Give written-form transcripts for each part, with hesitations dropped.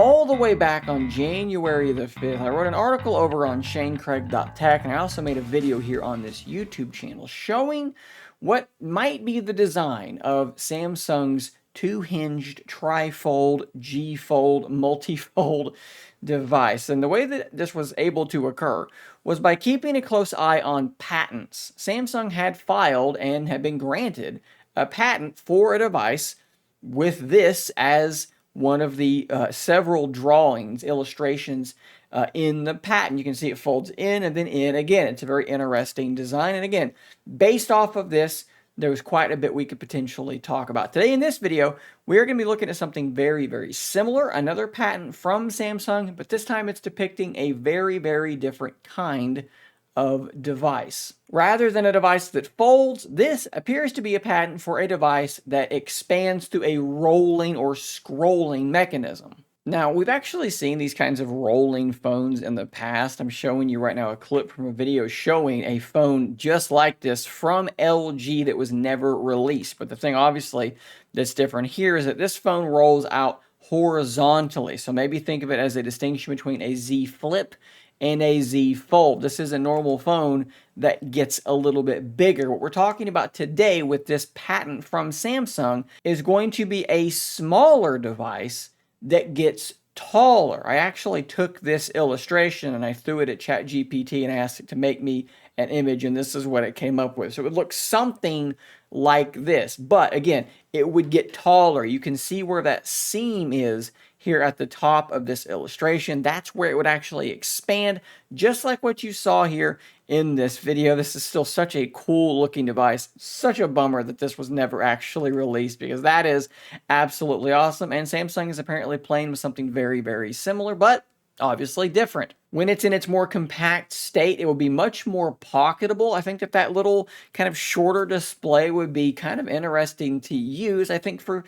All the way back on January the 5th, I wrote an article over on shanecraig.tech, and I also made a video here on this YouTube channel showing what might be the design of Samsung's two-hinged trifold, G-fold, multi-fold device. And the way that this was able to occur was by keeping a close eye on patents. Samsung had filed and had been granted a patent for a device with this as one of the several drawings, illustrations in the patent. You can see it folds in and then in again. It's a very interesting design. And again, based off of this, there's quite a bit we could potentially talk about. Today in this video, we're going to be looking at something very, very similar, another patent from Samsung, but this time it's depicting a very, very different kind of device. Rather than a device that folds, this appears to be a patent for a device that expands through a rolling or scrolling mechanism. Now, we've actually seen these kinds of rolling phones in the past. I'm showing you right now a clip from a video showing a phone just like this from LG that was never released. But the thing obviously that's different here is that this phone rolls out horizontally. So maybe think of it as a distinction between a Z Flip and a Z Fold. This is a normal phone that gets a little bit bigger. What we're talking about today with this patent from Samsung is going to be a smaller device that gets taller. I actually took this illustration and I threw it at ChatGPT and asked it to make me an image, and this is what it came up with. So it would look something like this, but again, it would get taller. You can see where that seam is here at the top of this illustration. That's where it would actually expand, just like what you saw here in this video. This is still such a cool looking device. Such a bummer that this was never actually released, because that is absolutely awesome. And Samsung is apparently playing with something very, very similar, but obviously different. When it's in its more compact state, it will be much more pocketable. I think that that little kind of shorter display would be kind of interesting to use. I think for,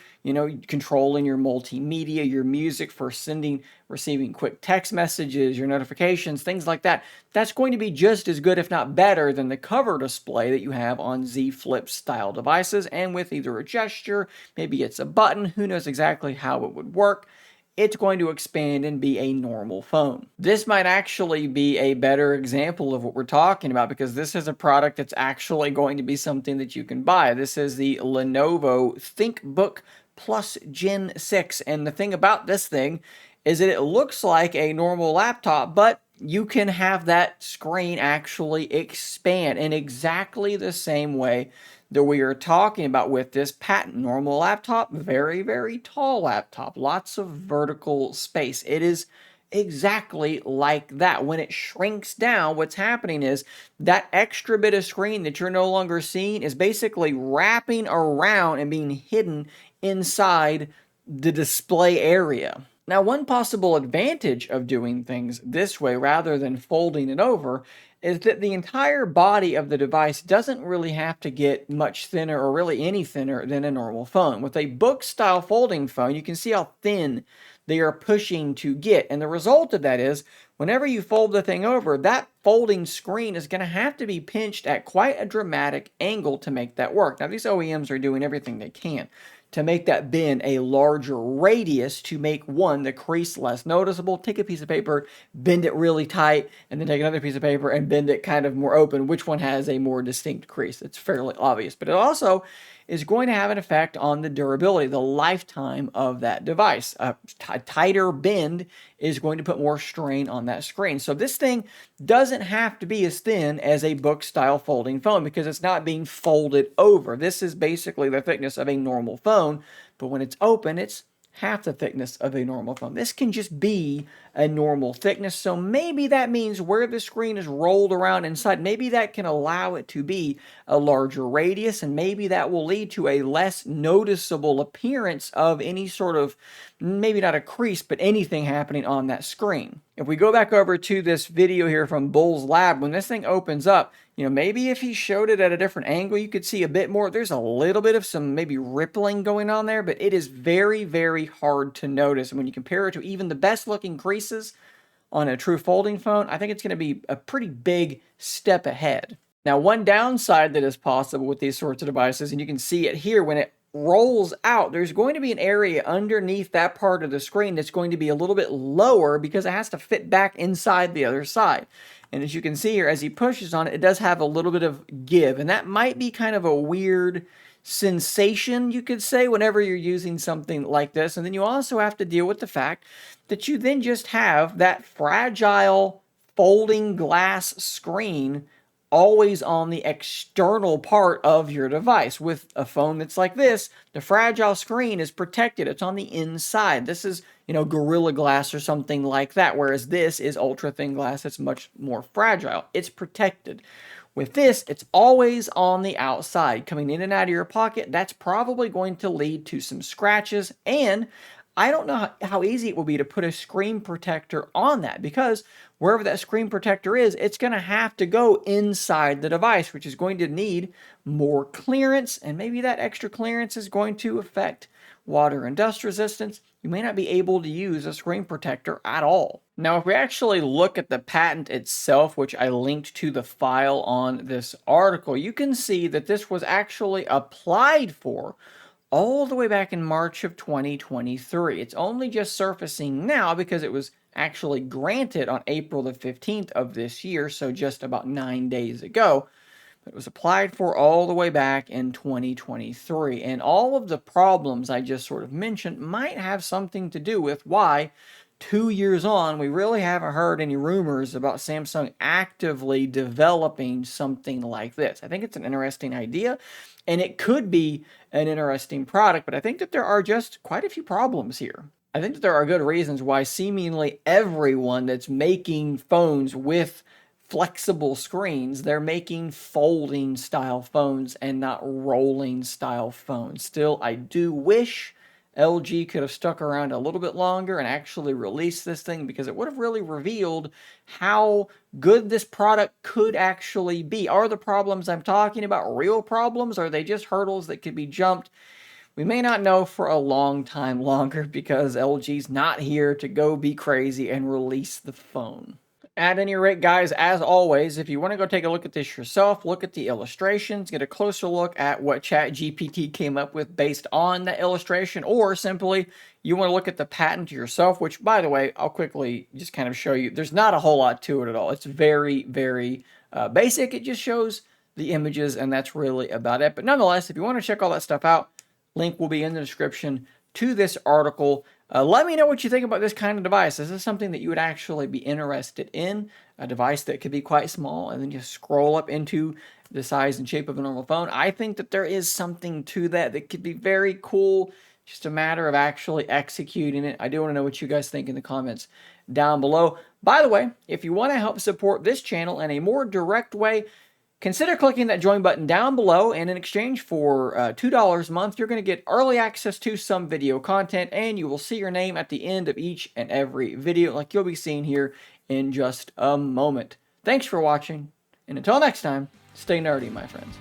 controlling your multimedia, your music, for receiving quick text messages, your notifications, things like that. That's going to be just as good, if not better, than the cover display that you have on Z Flip style devices. And with either a gesture, maybe it's a button, who knows exactly how it would work, it's going to expand and be a normal phone. This might actually be a better example of what we're talking about, because this is a product that's actually going to be something that you can buy. This is the Lenovo ThinkBook Plus Gen 6. And the thing about this thing is that it looks like a normal laptop, but you can have that screen actually expand in exactly the same way that we are talking about with this patent. Normal laptop, very, very tall laptop, lots of vertical space. It is exactly like that. When it shrinks down, what's happening is that extra bit of screen that you're no longer seeing is basically wrapping around and being hidden inside the display area. Now, one possible advantage of doing things this way rather than folding it over is that the entire body of the device doesn't really have to get much thinner, or really any thinner, than a normal phone. With a book-style folding phone, you can see how thin they are pushing to get. And the result of that is, whenever you fold the thing over, that folding screen is going to have to be pinched at quite a dramatic angle to make that work. Now, these OEMs are doing everything they can to make that bend a larger radius to make, one, the crease less noticeable. Take a piece of paper, bend it really tight, and then take another piece of paper and bend it kind of more open. Which one has a more distinct crease? It's fairly obvious, but it also is going to have an effect on the durability, the lifetime of that device. A tighter bend is going to put more strain on that screen. So this thing doesn't have to be as thin as a book-style folding phone, because it's not being folded over. This is basically the thickness of a normal phone, but when it's open, it's half the thickness of a normal phone. This can just be a normal thickness, so maybe that means where the screen is rolled around inside, maybe that can allow it to be a larger radius, and maybe that will lead to a less noticeable appearance of any sort of, maybe not a crease, but anything happening on that screen. If we go back over to this video here from Bull's Lab, when this thing opens up, maybe if he showed it at a different angle, you could see a bit more. There's a little bit of some maybe rippling going on there, but it is very, very hard to notice. And when you compare it to even the best looking creases on a true folding phone, I think it's going to be a pretty big step ahead. Now, one downside that is possible with these sorts of devices, and you can see it here when it rolls out, there's going to be an area underneath that part of the screen that's going to be a little bit lower because it has to fit back inside the other side. And as you can see here, as he pushes on it, it does have a little bit of give, and that might be kind of a weird sensation, you could say, whenever you're using something like this. And then you also have to deal with the fact that you then just have that fragile folding glass screen always on the external part of your device. With a phone that's like this, the fragile screen is protected. It's on the inside. This is, Gorilla Glass or something like that, whereas this is ultra thin glass. It's much more fragile. It's protected. With this, it's always on the outside, coming in and out of your pocket. That's probably going to lead to some scratches, and I don't know how easy it will be to put a screen protector on that, because wherever that screen protector is, it's going to have to go inside the device, which is going to need more clearance, and maybe that extra clearance is going to affect water and dust resistance. You may not be able to use a screen protector at all. Now, if we actually look at the patent itself, which I linked to the file on this article, you can see that this was actually applied for all the way back in March of 2023. It's only just surfacing now because it was actually granted on April the 15th of this year, so just about 9 days ago. It was applied for all the way back in 2023, and all of the problems I just sort of mentioned might have something to do with why 2 years on we really haven't heard any rumors about Samsung actively developing something like this. I think it's an interesting idea, and it could be an interesting product, but I think that there are just quite a few problems here. I think that there are good reasons why seemingly everyone that's making phones with flexible screens, they're making folding style phones and not rolling style phones. Still, I do wish LG could have stuck around a little bit longer and actually released this thing, because it would have really revealed how good this product could actually be. Are the problems I'm talking about real problems? Are they just hurdles that could be jumped? We may not know for a long time longer, because LG's not here to go be crazy and release the phone. At any rate, guys, as always, if you want to go take a look at this yourself, look at the illustrations, get a closer look at what ChatGPT came up with based on that illustration, or simply you want to look at the patent yourself, which, by the way, I'll quickly just kind of show you. There's not a whole lot to it at all. It's very, very basic. It just shows the images, and that's really about it. But nonetheless, if you want to check all that stuff out, link will be in the description to this article. Let me know what you think about this kind of device. Is this something that you would actually be interested in? A device that could be quite small and then just scroll up into the size and shape of a normal phone? I think that there is something to that that could be very cool. Just a matter of actually executing it. I do want to know what you guys think in the comments down below. By the way, if you want to help support this channel in a more direct way, consider clicking that join button down below, and in exchange for $2 a month, you're going to get early access to some video content, and you will see your name at the end of each and every video, like you'll be seeing here in just a moment. Thanks for watching, and until next time, stay nerdy, my friends.